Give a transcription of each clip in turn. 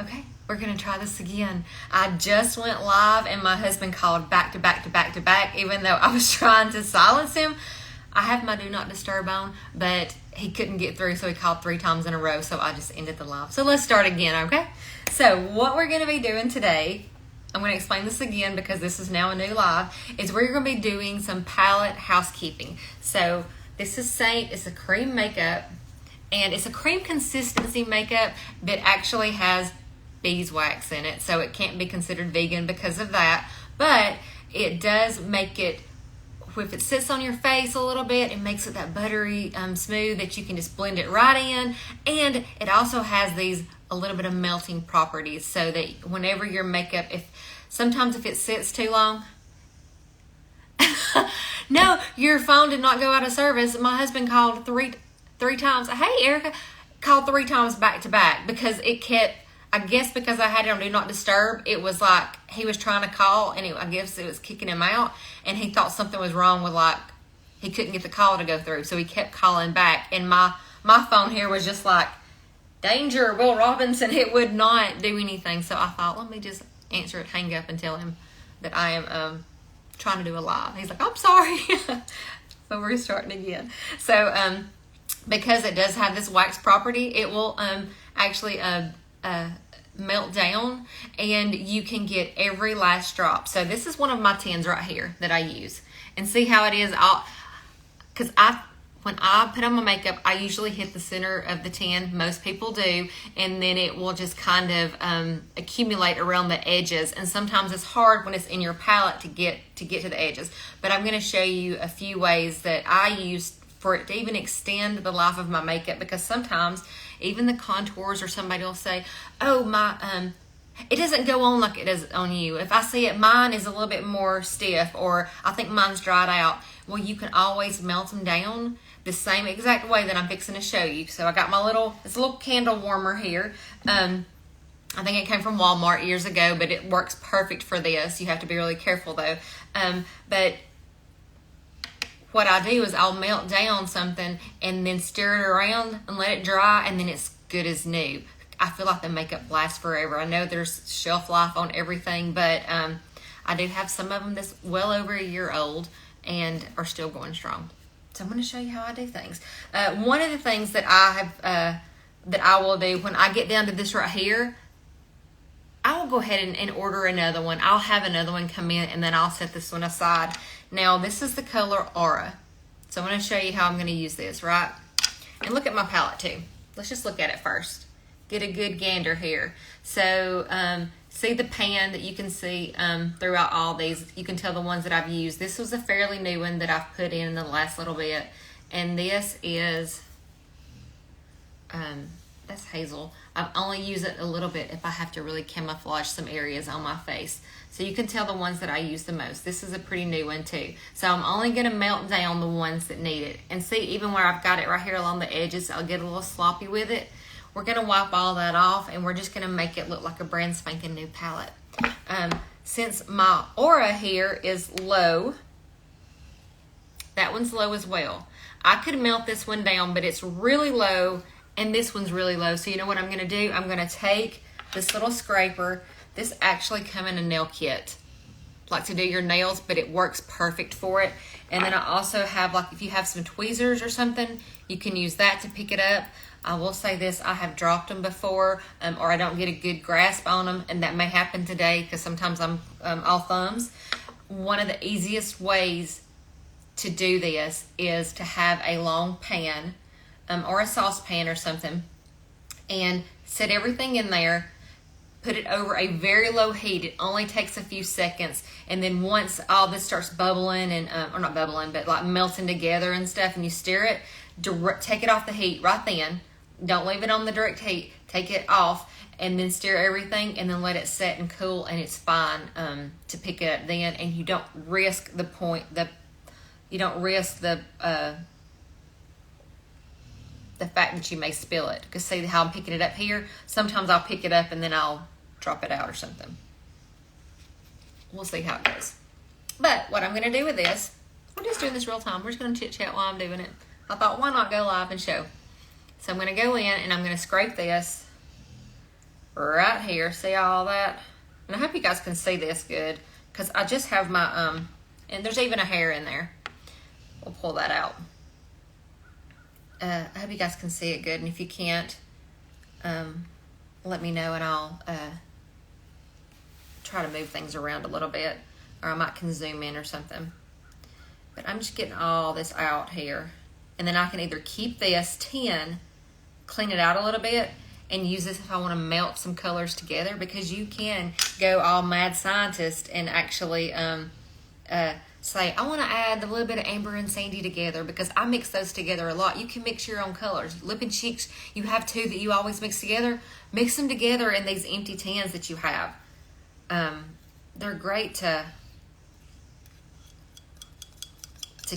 Okay, we're gonna try this again. I just went live and my husband called back to back to back to back, even though I was trying to silence him. I have my do not disturb on, but he couldn't get through, so he called 3 times in a row, so I just ended the live. So let's start again, okay? So what we're gonna be doing today, I'm gonna explain this again because this is now a new live, is we're gonna be doing some palette housekeeping. So this is Seint, it's a cream makeup, and it's a cream consistency makeup that actually has beeswax in it, so it can't be considered vegan because of that, but it does make it, if it sits on your face a little bit, it makes it that buttery smooth that you can just blend it right in. And it also has these a little bit of melting properties, so that whenever your makeup, sometimes if it sits too long, no, your phone did not go out of service. My husband called three times. Hey, Erica, called 3 times back to back because it kept, I guess because I had it on do not disturb, it was like he was trying to call and I guess it was kicking him out, and he thought something was wrong with, like, he couldn't get the call to go through, so he kept calling back, and my phone here was just like, danger, Will Robinson. It would not do anything, so I thought, let me just answer it, hang up, and tell him that I am trying to do a live. He's like, I'm sorry. So we're starting again. So because it does have this wax property, it will actually melt down, and you can get every last drop. So this is one of my tins right here that I use, and see how it is. Because when I put on my makeup, I usually hit the center of the tin. Most people do, and then it will just kind of accumulate around the edges. And sometimes it's hard when it's in your palette to get to the edges. But I'm going to show you a few ways that I use for it to even extend the life of my makeup, because sometimes even the contours, or somebody will say, oh, my it doesn't go on like it does on you. If I see it, mine is a little bit more stiff, or I think mine's dried out. Well, you can always melt them down the same exact way that I'm fixing to show you. So I got my it's a little candle warmer here. I think it came from Walmart years ago, but it works perfect for this. You have to be really careful though. But what I do is I'll melt down something and then stir it around and let it dry, and then it's good as new. I feel like the makeup lasts forever. I know there's shelf life on everything, but I do have some of them that's well over a year old and are still going strong. So I'm going to show you how I do things. One of the things that I will do when I get down to this right here, I will go ahead and order another one. I'll have another one come in, and then I'll set this one aside. Now, this is the color Aura. So I'm going to show you how I'm going to use this, right? And look at my palette too. Let's just look at it first. Get a good gander here. So see the pan that you can see throughout all these. You can tell the ones that I've used. This was a fairly new one that I've put in the last little bit. And this is, that's Hazel. I only use it a little bit if I have to really camouflage some areas on my face. So you can tell the ones that I use the most. This is a pretty new one too. So I'm only going to melt down the ones that need it. And see, even where I've got it right here along the edges, I'll get a little sloppy with it. We're going to wipe all that off, and we're just going to make it look like a brand spanking new palette. Since my Aura here is low, that one's low as well. I could melt this one down, but it's really low, and this one's really low. So you know what I'm going to do? I'm going to take this little scraper. This actually comes in a nail kit, like to do your nails, but it works perfect for it. And then I also have, like, if you have some tweezers or something, you can use that to pick it up. I will say this, I have dropped them before, or I don't get a good grasp on them, and that may happen today because sometimes I'm all thumbs. One of the easiest ways to do this is to have a long pan or a saucepan or something, and set everything in there. Put it over a very low heat. It only takes a few seconds. And then once all this starts bubbling and, or not bubbling, but like melting together and stuff, and you stir it, take it off the heat right then. Don't leave it on the direct heat. Take it off and then stir everything, and then let it set and cool, and it's fine to pick it up then. And you don't risk the fact that you may spill it. Because see how I'm picking it up here? Sometimes I'll pick it up and then I'll drop it out or something. We'll see how it goes. But what I'm going to do with this, we're just doing this real time. We're just going to chit chat while I'm doing it. I thought, why not go live and show? So I'm going to go in and I'm going to scrape this right here. See all that? And I hope you guys can see this good, because I just have my, and there's even a hair in there. We'll pull that out. I hope you guys can see it good, and if you can't, let me know, and I'll try to move things around a little bit, or I might can zoom in or something. But I'm just getting all this out here, and then I can either keep this tin, clean it out a little bit, and use this if I want to melt some colors together, because you can go all mad scientist and actually say, I want to add a little bit of amber and sandy together, because I mix those together a lot. You can mix your own colors. Lip and cheeks, you have two that you always mix together. Mix them together in these empty tins that you have. They're great to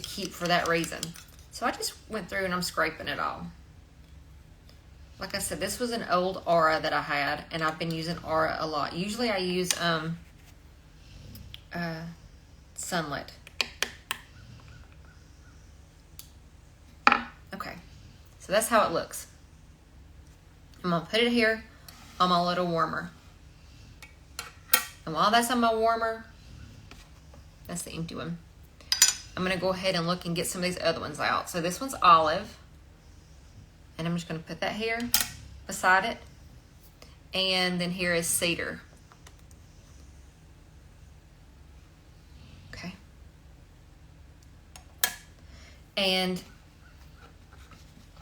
keep for that reason. So I just went through and I'm scraping it all. Like I said, this was an old Aura that I had, and I've been using Aura a lot. Usually I use Sunlit. Okay, so that's how it looks. I'm gonna put it here on my little warmer. And while that's on my warmer, that's the empty one, I'm gonna go ahead and look and get some of these other ones out. So this one's olive, and I'm just gonna put that here beside it. And then here is cedar. Okay. And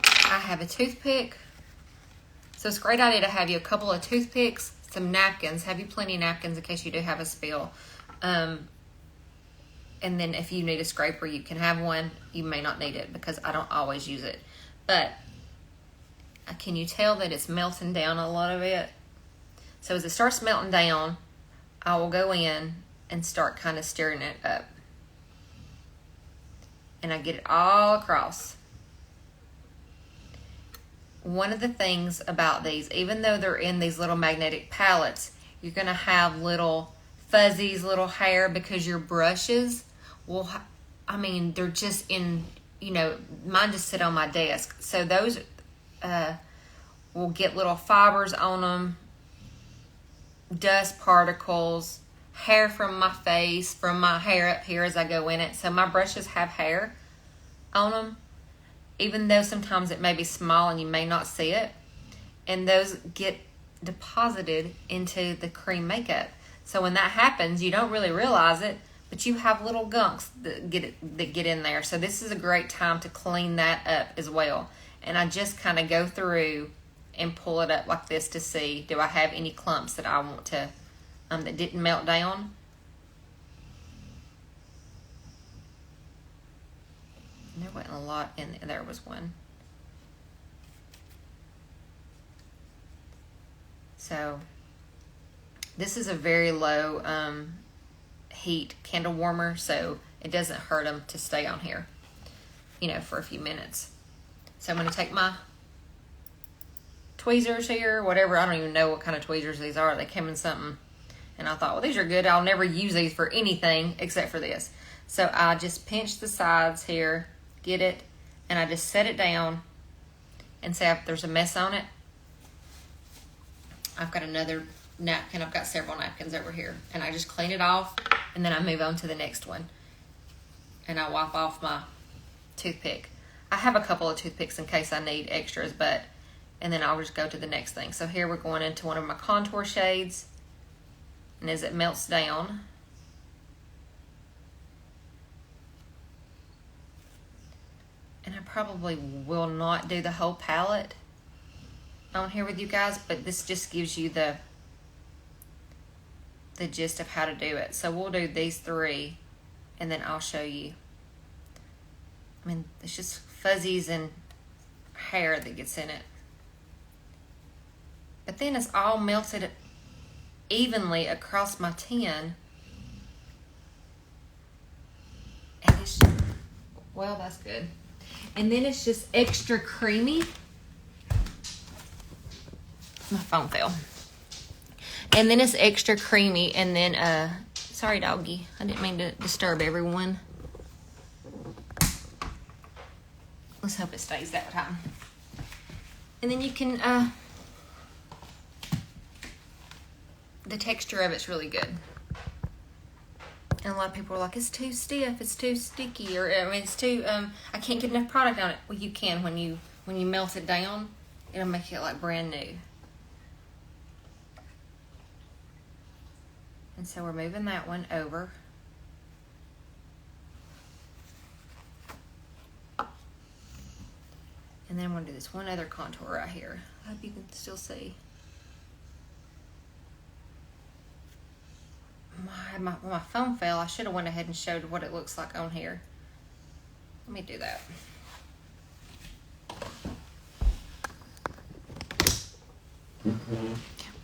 I have a toothpick. So it's a great idea to have you a couple of toothpicks, some napkins. Have you plenty of napkins in case you do have a spill. And then if you need a scraper, you can have one. You may not need it because I don't always use it. But can you tell that it's melting down a lot of it? So as it starts melting down, I will go in and start kind of stirring it up. And I get it all across. One of the things about these, even though they're in these little magnetic palettes, you're going to have little fuzzies, little hair, because your brushes will, I mean, they're just in, you know, mine just sit on my desk. So those will get little fibers on them, dust particles, hair from my face, from my hair up here as I go in it. So my brushes have hair on them, even though sometimes it may be small and you may not see it. And those get deposited into the cream makeup. So when that happens, you don't really realize it, but you have little gunks that get in there. So this is a great time to clean that up as well. And I just kind of go through and pull it up like this to see, do I have any clumps that I want to, that didn't melt down. There wasn't a lot in there. There was one. So this is a very low heat candle warmer, so it doesn't hurt them to stay on here, you know, for a few minutes. So I'm going to take my tweezers here, whatever. I don't even know what kind of tweezers these are. They came in something, and I thought, well, these are good. I'll never use these for anything except for this. So I just pinch the sides here, get it, and I just set it down and say if there's a mess on it. I've got another napkin. I've got several napkins over here, and I just clean it off, and then I move on to the next one, and I wipe off my toothpick. I have a couple of toothpicks in case I need extras, and then I'll just go to the next thing. So here we're going into one of my contour shades, and as it melts down, and I probably will not do the whole palette on here with you guys, but this just gives you the gist of how to do it. So we'll do these three, and then I'll show you. I mean, it's just fuzzies and hair that gets in it. But then it's all melted evenly across my tin. And it's, well, that's good. And then it's just extra creamy. My phone fell. And then it's extra creamy. And then, sorry, doggy. I didn't mean to disturb everyone. Let's hope it stays that time. And then you can the texture of it's really good. And a lot of people are like, it's too stiff, it's too sticky, or I mean, it's too, I can't get enough product on it. Well, you can when you melt it down, it'll make it like brand new. And so we're moving that one over. And then I'm going to do this one other contour right here. I hope you can still see. My phone fell. I should have went ahead and showed what it looks like on here. Let me do that.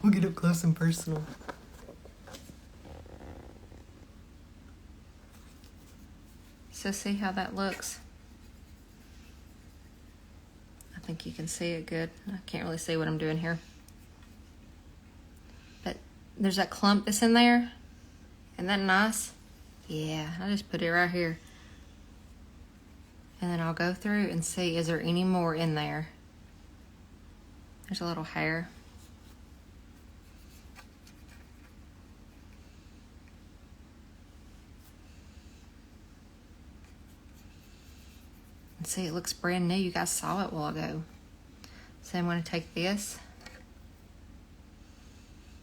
We'll get up close and personal. So see how that looks? I think you can see it good. I can't really see what I'm doing here. But there's that clump that's in there. Isn't that nice? Yeah, I just put it right here. And then I'll go through and see, is there any more in there? There's a little hair. And see, it looks brand new. You guys saw it a while ago. So I'm going to take this.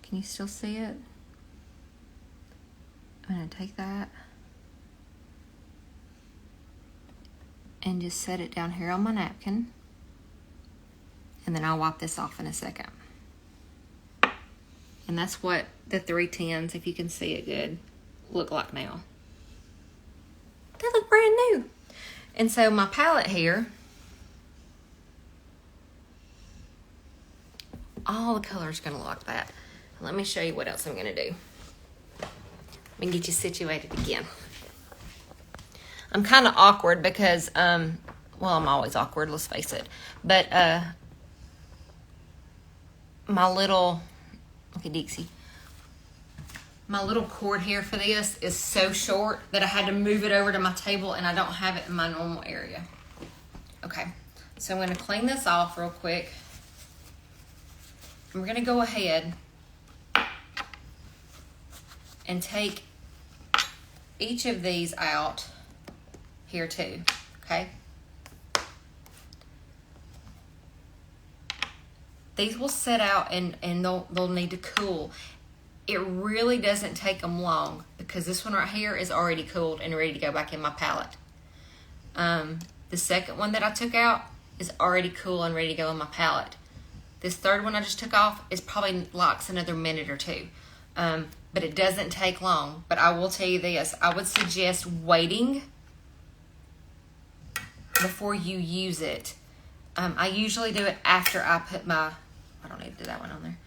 Can you still see it? I'm going to take that and just set it down here on my napkin, and then I'll wipe this off in a second. And that's what the 310s, if you can see it good, look like now. They look brand new. And so my palette here, all the colors going to look like that. Let me show you what else I'm going to do. Let me get you situated again. I'm kind of awkward because, well, I'm always awkward, let's face it. But my little, look at Dixie. My little cord here for this is so short that I had to move it over to my table, and I don't have it in my normal area. Okay, so I'm going to clean this off real quick. And we're going to go ahead and take each of these out here too, okay? These will set out and they'll need to cool. It really doesn't take them long because this one right here is already cooled and ready to go back in my palette. The second one that I took out is already cool and ready to go in my palette. This third one I just took off is probably likes another minute or two. But it doesn't take long. But I will tell you this, I would suggest waiting before you use it. I usually do it after I put my, I don't need to do that one on there.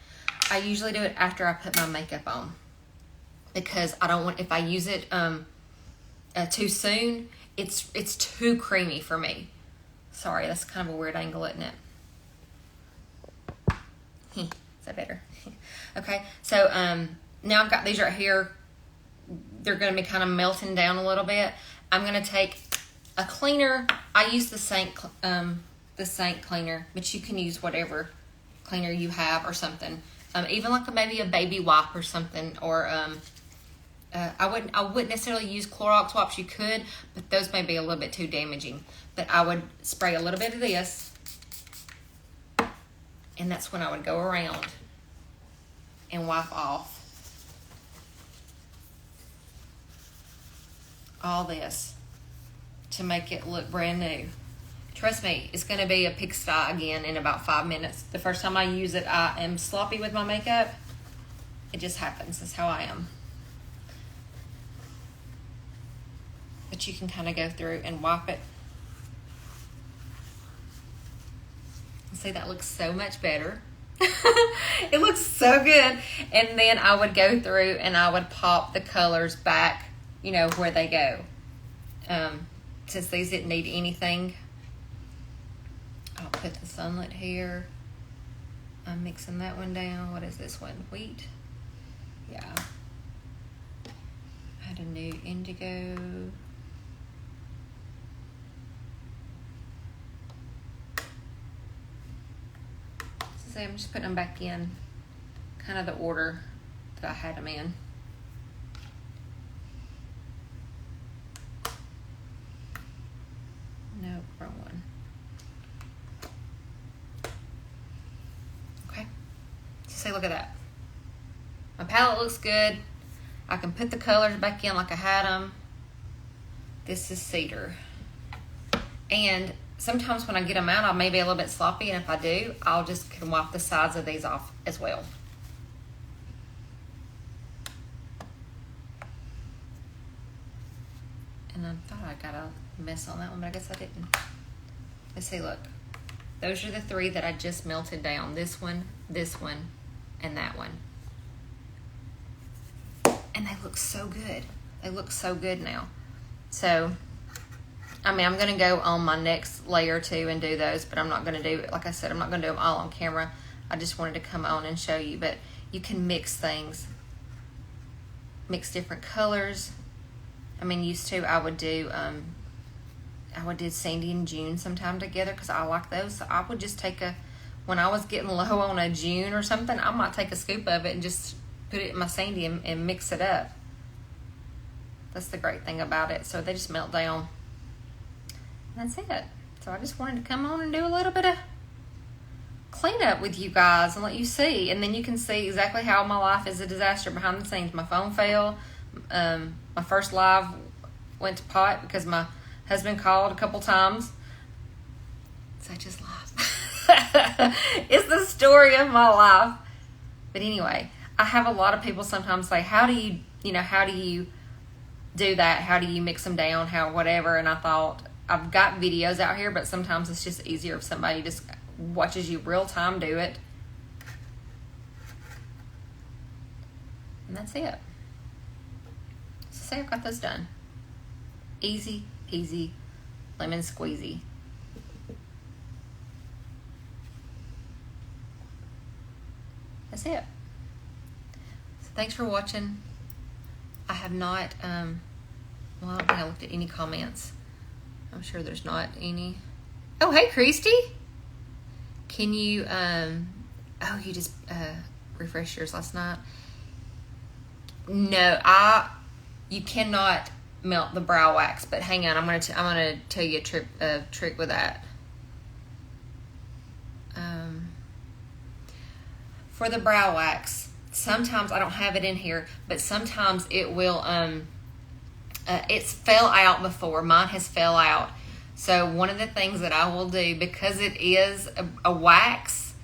I usually do it after I put my makeup on. Because I don't want, if I use it too soon, it's too creamy for me. Sorry, that's kind of a weird angle, isn't it? Is that better? Okay, so now I've got these right here. They're going to be kind of melting down a little bit. I'm going to take a cleaner. I use the Seint cleaner, but you can use whatever cleaner you have or something. Even like maybe a baby wipe or something. Or I wouldn't necessarily use Clorox wipes. You could, but those may be a little bit too damaging. But I would spray a little bit of this, and that's when I would go around and wipe off all this to make it look brand new. Trust me, it's going to be a pigsty again in about 5 minutes. The first time I use it, I am sloppy with my makeup. It just happens. That's how I am. But you can kind of go through and wipe it. See, that looks so much better. It looks so good. And then I would go through and I would pop the colors back, you know, where they go. Since these didn't need anything, I'll put the Sunlit here. I'm mixing that one down. What is this one? Wheat? Yeah. I had a new indigo. So I'm just putting them back in kind of the order that I had them in. No, wrong one. Okay. So say, look at that. My palette looks good. I can put the colors back in like I had them. This is cedar. And sometimes when I get them out, I may be a little bit sloppy, and if I do, I'll just can wipe the sides of these off as well. And I thought I got a mess on that one, but I guess I didn't. Let's see, look. Those are the three that I just melted down. This one, and that one. And they look so good. They look so good now. So, I mean, I'm going to go on my next layer too and do those, but I'm not going to do, like I said, I'm not going to do them all on camera. I just wanted to come on and show you, but you can mix things. Mix different colors. I mean, used to, I would do Sandy and June sometime together because I like those. So I would just take when I was getting low on a June or something, I might take a scoop of it and just put it in my Sandy and mix it up. That's the great thing about it. So they just melt down. And that's it. So I just wanted to come on and do a little bit of cleanup with you guys and let you see. And then you can see exactly how my life is a disaster behind the scenes. My phone fell. My first live went to pot because my husband called a couple times. Such is life. It's the story of my life. But anyway, I have a lot of people sometimes say, how do you do that? How do you mix them down? How whatever? And I thought, I've got videos out here, but sometimes it's just easier if somebody just watches you real time do it. And that's it. So say I've got those done. Easy peasy, lemon squeezy. That's it. So thanks for watching. I have not, well, I don't think I looked at any comments. I'm sure there's not any. Oh, hey, Christy. Can you, oh, you just refreshed yours last night. No, you cannot melt the brow wax, but hang on, I'm gonna tell you a trick with that. For the brow wax, sometimes I don't have it in here, but sometimes it will, it's fell out before. Mine has fell out. So one of the things that I will do, because it is a wax,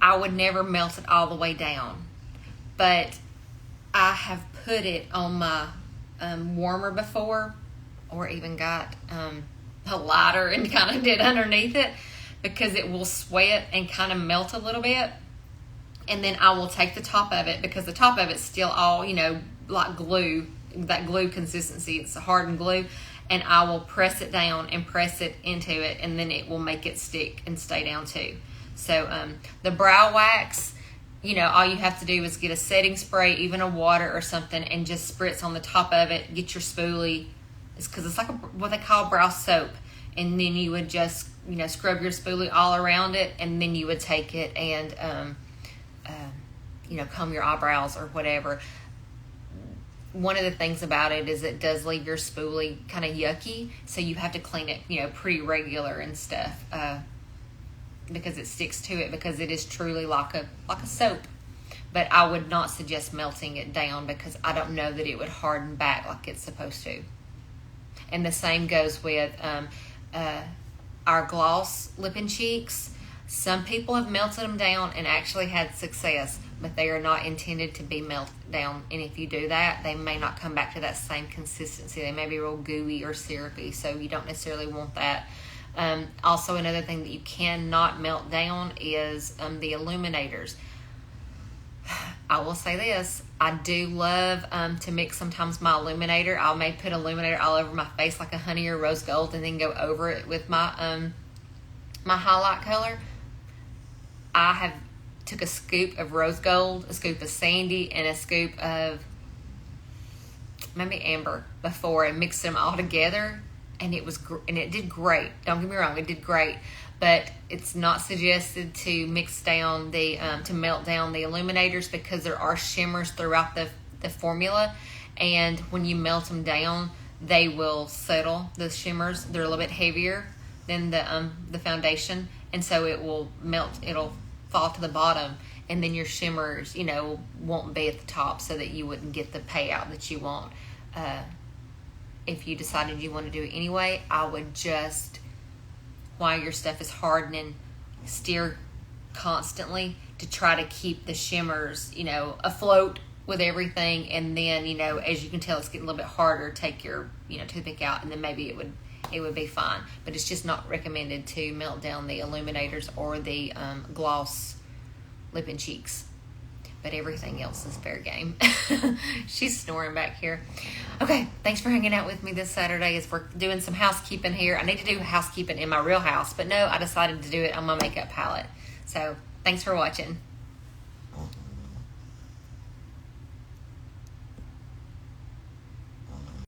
I would never melt it all the way down. But I have put it on my warmer before, or even got a lighter and kind of did underneath it, because it will sweat and kind of melt a little bit. And then I will take the top of it, because the top of it's still all, like glue, that glue consistency. It's a hardened glue. And I will press it down and press it into it, and then it will make it stick and stay down too. So the brow wax, all you have to do is get a setting spray, even a water or something, and just spritz on the top of it. Get your spoolie. It's because it's like what they call brow soap. And then you would just, scrub your spoolie all around it, and then you would take it and, comb your eyebrows or whatever. One of the things about it is it does leave your spoolie kind of yucky, so you have to clean it, pretty regular and stuff, because it sticks to it, because it is truly like a soap. But I would not suggest melting it down, because I don't know that it would harden back like it's supposed to. And the same goes with our gloss lip and cheeks. Some people have melted them down and actually had success, but they are not intended to be melted down. And if you do that, they may not come back to that same consistency. They may be real gooey or syrupy, so you don't necessarily want that. Also, another thing that you cannot melt down is the illuminators. I will say this, I do love to mix sometimes my illuminator. I may put illuminator all over my face like a honey or rose gold, and then go over it with my my highlight color. I have took a scoop of rose gold, a scoop of sandy, and a scoop of maybe amber before, and mixed them all together, and it did great. Don't get me wrong, it did great. but it's not suggested to mix down the to melt down the illuminators, because there are shimmers throughout the formula, and when you melt them down, they will settle. The shimmers, they're a little bit heavier than the foundation, and so it will melt. It'll fall to the bottom, and then your shimmers, won't be at the top, so that you wouldn't get the payout that you want. If you decided you want to do it anyway, I would just, while your stuff is hardening, stir constantly to try to keep the shimmers, afloat with everything. And then, as you can tell, it's getting a little bit harder. Take your, toothpick out, and then maybe it would be fine. But it's just not recommended to melt down the illuminators or the gloss lip and cheeks. But everything else is fair game. She's snoring back here. Okay, thanks for hanging out with me this Saturday as we're doing some housekeeping here. I need to do housekeeping in my real house, but no, I decided to do it on my makeup palette. So thanks for watching.